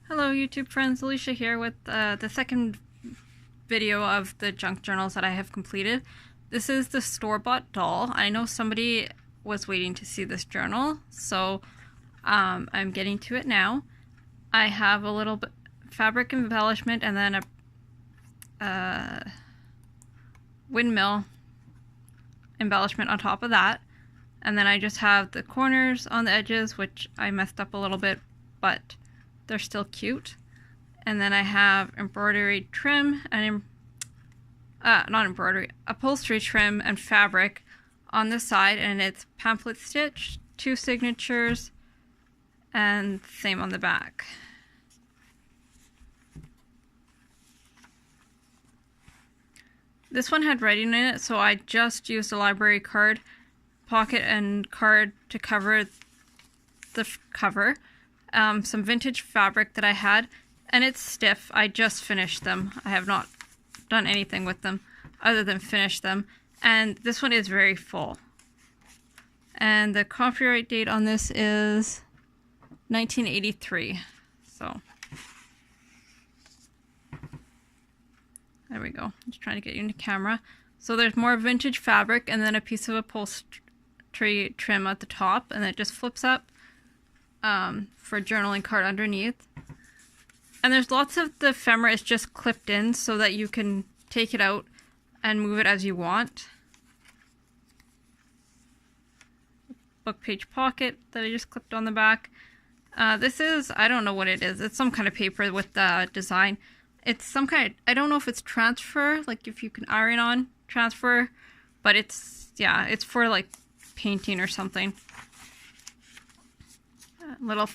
Hello YouTube friends, Alicia here with the second video of the junk journals that I have completed. This is the store-bought doll. I know somebody was waiting to see this journal, so I'm getting to it now. I have a little bit fabric embellishment and then a windmill embellishment on top of that. And then I just have the corners on the edges, which I messed up a little bit, but they're still cute. And then I have embroidery trim and not embroidery, upholstery trim and fabric on the side, and it's pamphlet stitch, 2 signatures, and same on the back. This one had writing in it, so I just used a library card, pocket and card to cover the cover. Some vintage fabric that I had, and it's stiff. I just finished them. I have not done anything with them other than finish them, and this one is very full. And the copyright date on this is 1983. So there we go. Just trying to get you into camera. So there's more vintage fabric and then a piece of upholstery trim at the top, and it just flips up for a journaling card underneath. And there's lots of the ephemera is just clipped in so that you can take it out and move it as you want. Book page pocket that I just clipped on the back. This is, I don't know what it is. It's some kind of paper with the design. It's some kind of, I don't know if it's transfer, like if you can iron on transfer, but it's, yeah, it's for like painting or something. Little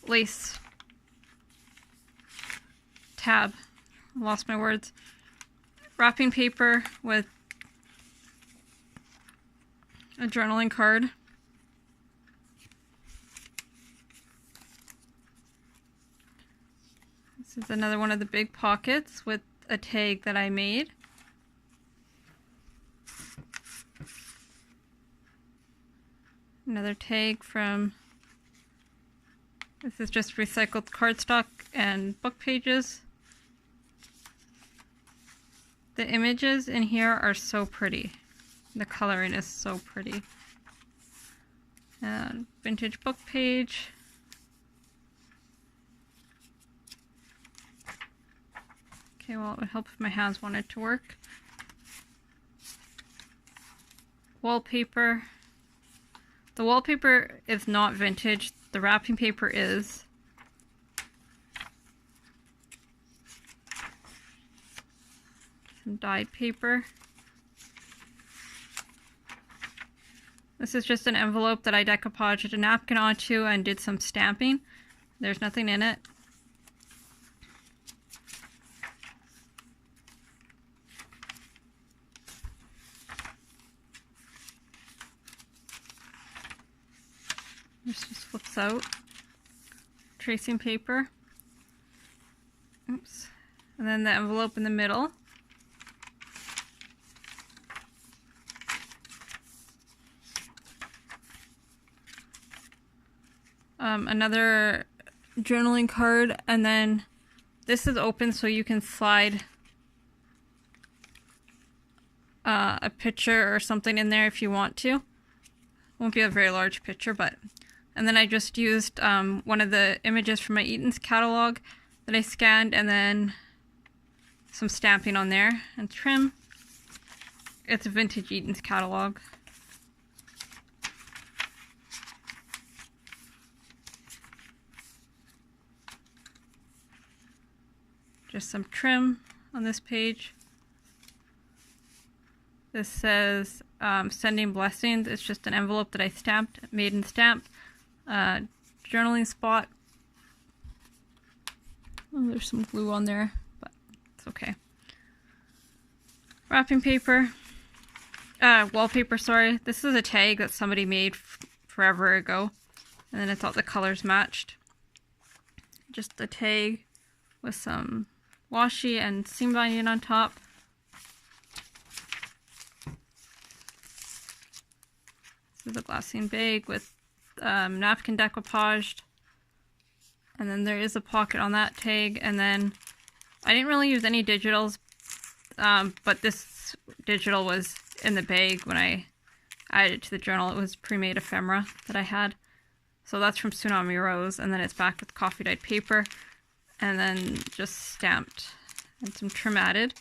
lace tab. Lost my words. Wrapping paper with a journaling card. This is another one of the big pockets with a tag that I made. Another tag from, this is just recycled cardstock and book pages. The images in here are so pretty. The coloring is so pretty. Vintage book page. Okay, well, it would help if my hands wanted to work. Wallpaper. The wallpaper is not vintage. The wrapping paper is. Some dyed paper. This is just an envelope that I decoupaged a napkin onto and did some stamping. There's nothing in it. This just flips out. Tracing paper. Oops. And then the envelope in the middle. Another journaling card, and then this is open so you can slide a picture or something in there if you want to. Won't be a very large picture, but. And then I just used one of the images from my Eaton's catalog that I scanned, and then some stamping on there and trim. It's a vintage Eaton's catalog. Just some trim on this page. This says sending blessings. It's just an envelope that I stamped, made and stamped. Journaling spot. Oh, there's some glue on there, but it's okay. Wrapping paper. Wallpaper, sorry. This is a tag that somebody made forever ago, and then I thought the colors matched. Just the tag with some washi and seam binding on top. This is a glassine bag with napkin decoupaged. And then there is a pocket on that tag. And then I didn't really use any digitals, but this digital was in the bag when I added it to the journal. It was pre-made ephemera that I had. So that's from Tsunami Rose, and then it's backed with coffee dyed paper, and then just stamped and some trim added.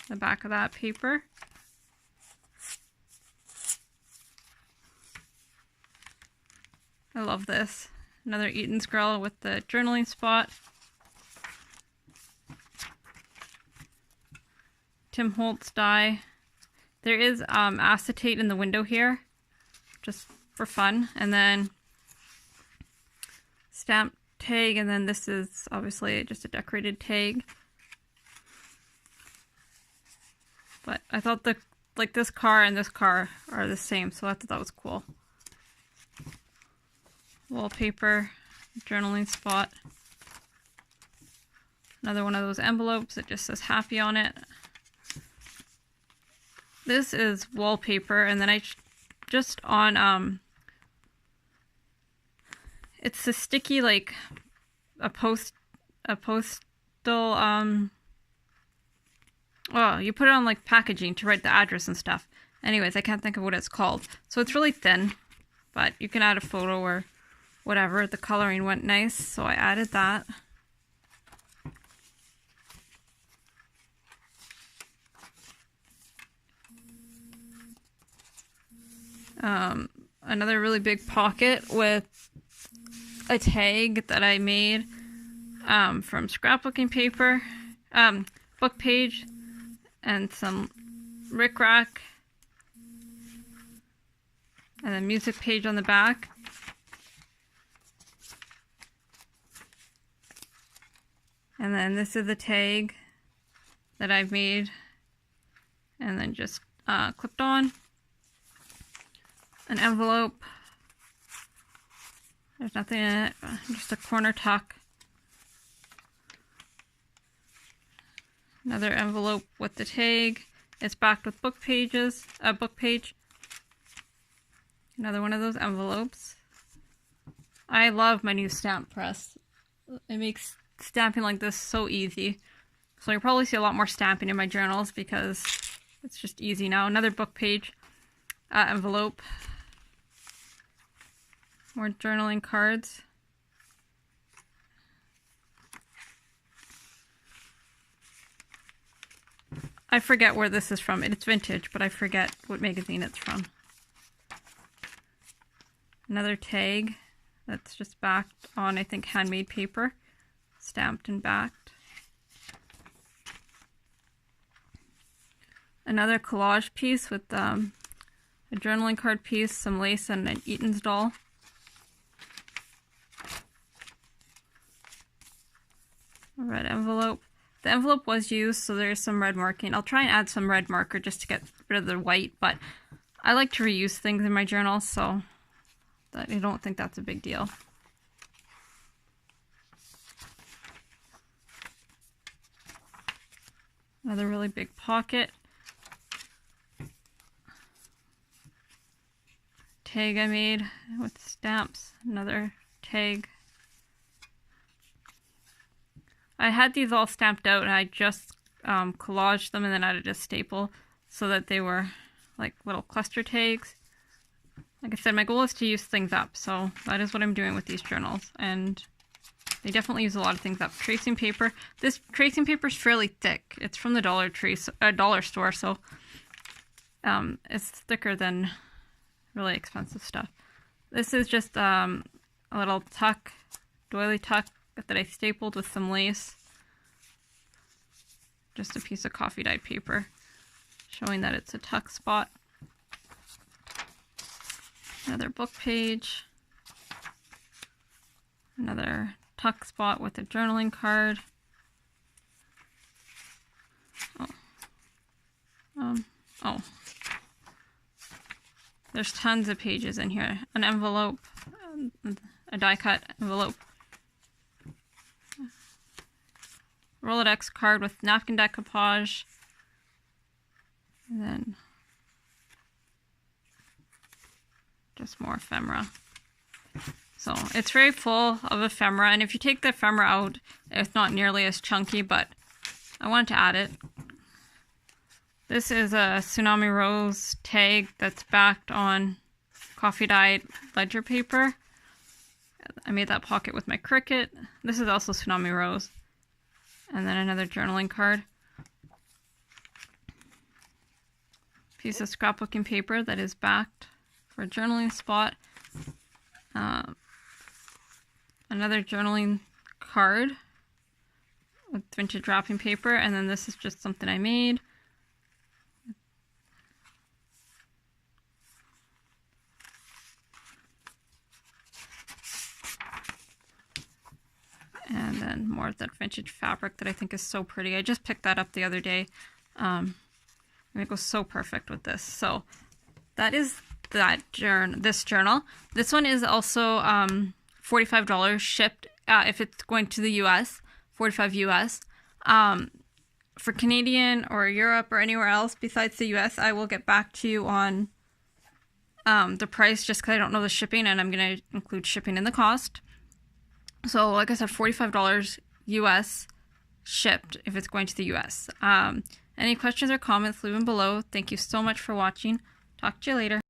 The back of that paper. I love this. Another Eaton's Grill with the journaling spot. Tim Holtz die. There is acetate in the window here, just for fun. And then stamp tag, and then this is obviously just a decorated tag. But I thought this car and this car are the same, so I thought that was cool. Wallpaper, journaling spot. Another one of those envelopes that just says happy on it. This is wallpaper, and then I just on it's a sticky, like a postal oh, you put it on like packaging to write the address and stuff. Anyways, I can't think of what it's called. So it's really thin, but you can add a photo or whatever. The coloring went nice, so I added that. Another really big pocket with a tag that I made from scrapbooking paper, book page, and some rickrack, and a music page on the back. And then this is the tag that I've made and then just clipped on. An envelope. There's nothing in it, just a corner tuck. Another envelope with the tag. It's backed with book pages, a book page. Another one of those envelopes. I love my new stamp press. It makes stamping like this so easy. So you'll probably see a lot more stamping in my journals because it's just easy now. Another book page, envelope. More journaling cards. I forget where this is from. It's vintage, but I forget what magazine it's from. Another tag that's just backed on, I think, handmade paper. Stamped and backed. Another collage piece with a journaling card piece, some lace, and an Eaton's doll. A red envelope. The envelope was used, so there's some red marking. I'll try and add some red marker just to get rid of the white, but I like to reuse things in my journal, so I don't think that's a big deal. Another really big pocket. Tag I made with stamps. Another tag. I had these all stamped out and I just collaged them and then added a staple so that they were like little cluster tags. Like I said, my goal is to use things up, so that is what I'm doing with these journals. And they definitely use a lot of things up. Tracing paper. This tracing paper is fairly thick. It's from the dollar store, so it's thicker than really expensive stuff. This is just a little tuck, doily tuck that I stapled with some lace. Just a piece of coffee dyed paper showing that it's a tuck spot. Another book page. Another tuck spot with a journaling card. Oh. There's tons of pages in here. An envelope, a die cut envelope. Rolodex card with napkin decoupage. And then just more ephemera. So it's very full of ephemera, and if you take the ephemera out, it's not nearly as chunky, but I wanted to add it. This is a Tsunami Rose tag that's backed on coffee dyed ledger paper. I made that pocket with my Cricut. This is also Tsunami Rose. And then another journaling card. Piece of scrapbooking paper that is backed for a journaling spot. Another journaling card with vintage wrapping paper, and then this is just something I made. And then more of that vintage fabric that I think is so pretty. I just picked that up the other day. And it goes so perfect with this. So that is this journal. This one is also $45 shipped if it's going to the US, $45 US. For Canadian or Europe or anywhere else besides the US, I will get back to you on the price just because I don't know the shipping, and I'm going to include shipping in the cost. So like I said, $45 US shipped if it's going to the US. Any questions or comments, leave them below. Thank you so much for watching. Talk to you later.